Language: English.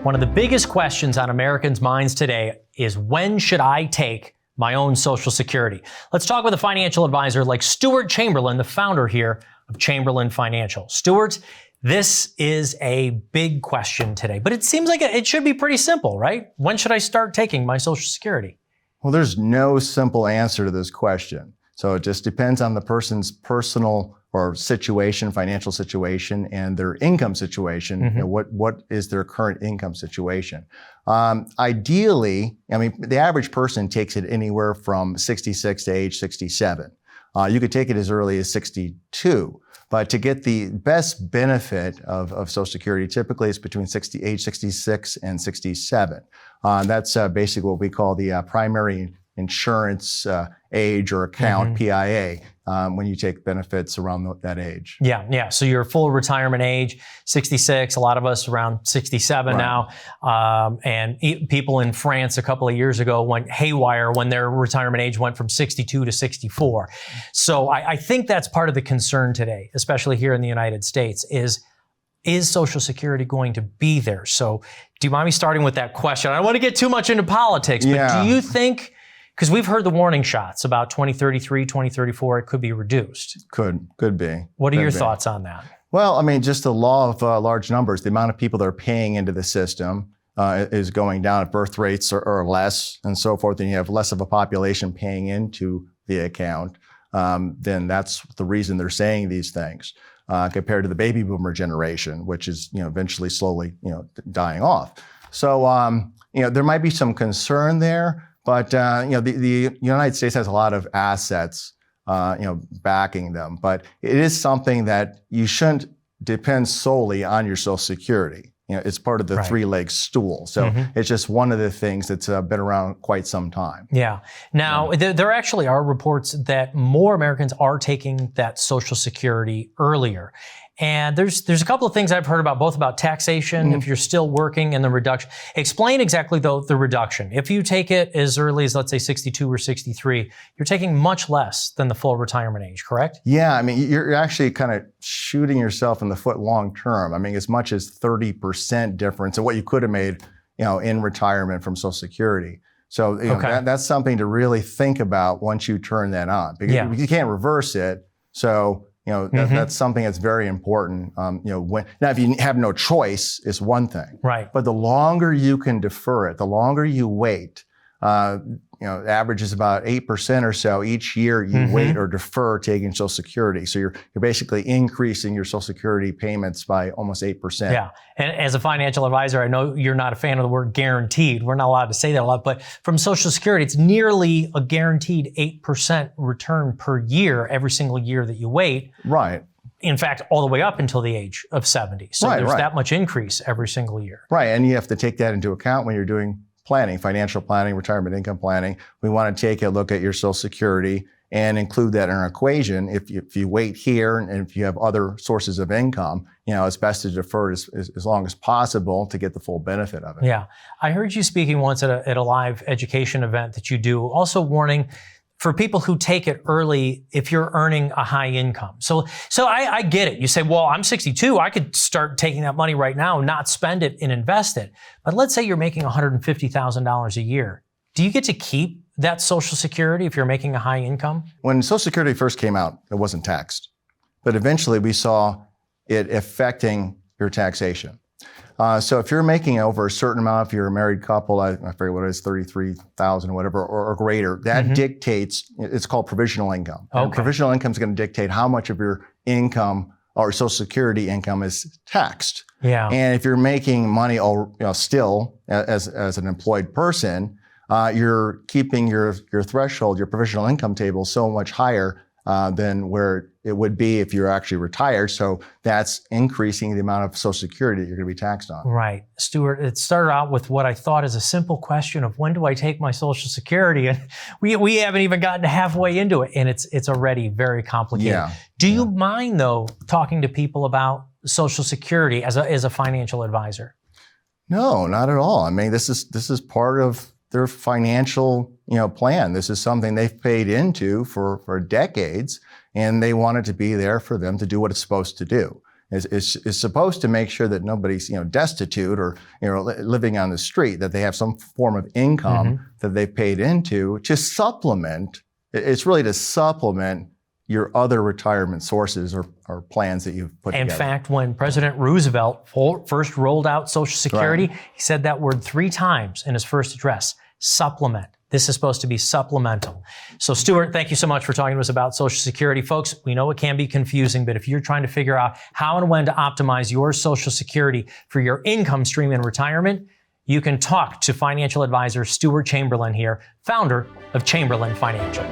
One of the biggest questions on Americans' minds today is, when should I take my own Social Security? Let's talk with a financial advisor like Stuart Chamberlin, the founder here of Chamberlin Financial. Stuart, this is a big question today, but it seems like it should be pretty simple, right? When should I start taking my Social Security? Well, there's no simple answer to this question. So it just depends on the person's personal or situation, financial situation, and their income situation. Mm-hmm. You know, what is their current income situation? Ideally, I mean, the average person takes it anywhere from 66 to age 67. You could take it as early as 62. But to get the best benefit of Social Security, typically it's between age 66 and 67. That's basically what we call the primary insurance age or account, PIA, when you take benefits around that age. Yeah. So your full retirement age, 66, a lot of us around 67 now. And people in France a couple of years ago went haywire when their retirement age went from 62 to 64. So I think that's part of the concern today, especially here in the United States, is Social Security going to be there? So do you mind me starting with that question? I don't want to get too much into politics, but do you think, because we've heard the warning shots about 2033, 2034, it could be reduced. Could be. What are your thoughts on that? Well, I mean, just the law of large numbers, the amount of people that are paying into the system is going down. If birth rates are less and so forth, and you have less of a population paying into the account, then that's the reason they're saying these things, compared to the baby boomer generation, which is, eventually slowly, dying off. So, there might be some concern there. But, the United States has a lot of assets, backing them. But it is something that you shouldn't depend solely on your Social Security. It's part of the three-leg stool. So it's just one of the things that's been around quite some time. Yeah. Now, there actually are reports that more Americans are taking that Social Security earlier. And there's a couple of things I've heard about, both about taxation, if you're still working, and the reduction. Explain exactly, though, the reduction. If you take it as early as, let's say, 62 or 63, you're taking much less than the full retirement age, correct? Yeah, I mean, you're actually kind of shooting yourself in the foot long term. I mean, as much as 30% difference in what you could have made, in retirement from Social Security. So that's something to really think about once you turn that on, because you can't reverse it. So that's something that's very important. Now if you have no choice, it's one thing. Right. But the longer you can defer it, the longer you wait, average is about 8% or so each year you wait or defer taking Social Security. So you're basically increasing your Social Security payments by almost 8%. Yeah. And as a financial advisor, I know you're not a fan of the word guaranteed. We're not allowed to say that a lot, but from Social Security, it's nearly a guaranteed 8% return per year, every single year that you wait. Right. In fact, all the way up until the age of 70. So there's that much increase every single year. Right. And you have to take that into account when you're doing planning, financial planning, retirement income planning. We want to take a look at your Social Security and include that in our equation. If you wait here and if you have other sources of income, it's best to defer it as long as possible to get the full benefit of it. Yeah. I heard you speaking once at a live education event that you do, also warning for people who take it early if you're earning a high income. So I get it. You say, well, I'm 62. I could start taking that money right now, not spend it and invest it. But let's say you're making $150,000 a year. Do you get to keep that Social Security if you're making a high income? When Social Security first came out, it wasn't taxed. But eventually we saw it affecting your taxation. So if you're making over a certain amount, if you're a married couple, I forget what it is, 33,000 or whatever, or greater, that dictates, it's called provisional income. And provisional income is going to dictate how much of your income or Social Security income is taxed. Yeah. And if you're making money still as an employed person, you're keeping your threshold, your provisional income table so much higher than where it would be if you're actually retired. So that's increasing the amount of Social Security that you're going to be taxed on. Right. Stuart, it started out with what I thought is a simple question of, when do I take my Social Security? And we haven't even gotten halfway into it, and it's already very complicated. Yeah. Do you mind, though, talking to people about Social Security as a financial advisor? No, not at all. I mean, this is part of their financial, plan. This is something they've paid into for decades, and they want it to be there for them to do what it's supposed to do. is supposed to make sure that nobody's destitute or living on the street, that they have some form of income that they paid into to supplement. It's really to supplement your other retirement sources or plans that you've put together. In fact, when President Roosevelt first rolled out Social Security, he said that word 3 times in his first address: supplement. This is supposed to be supplemental. So Stuart, thank you so much for talking to us about Social Security. Folks, we know it can be confusing, but if you're trying to figure out how and when to optimize your Social Security for your income stream in retirement, you can talk to financial advisor Stuart Chamberlin here, founder of Chamberlin Financial.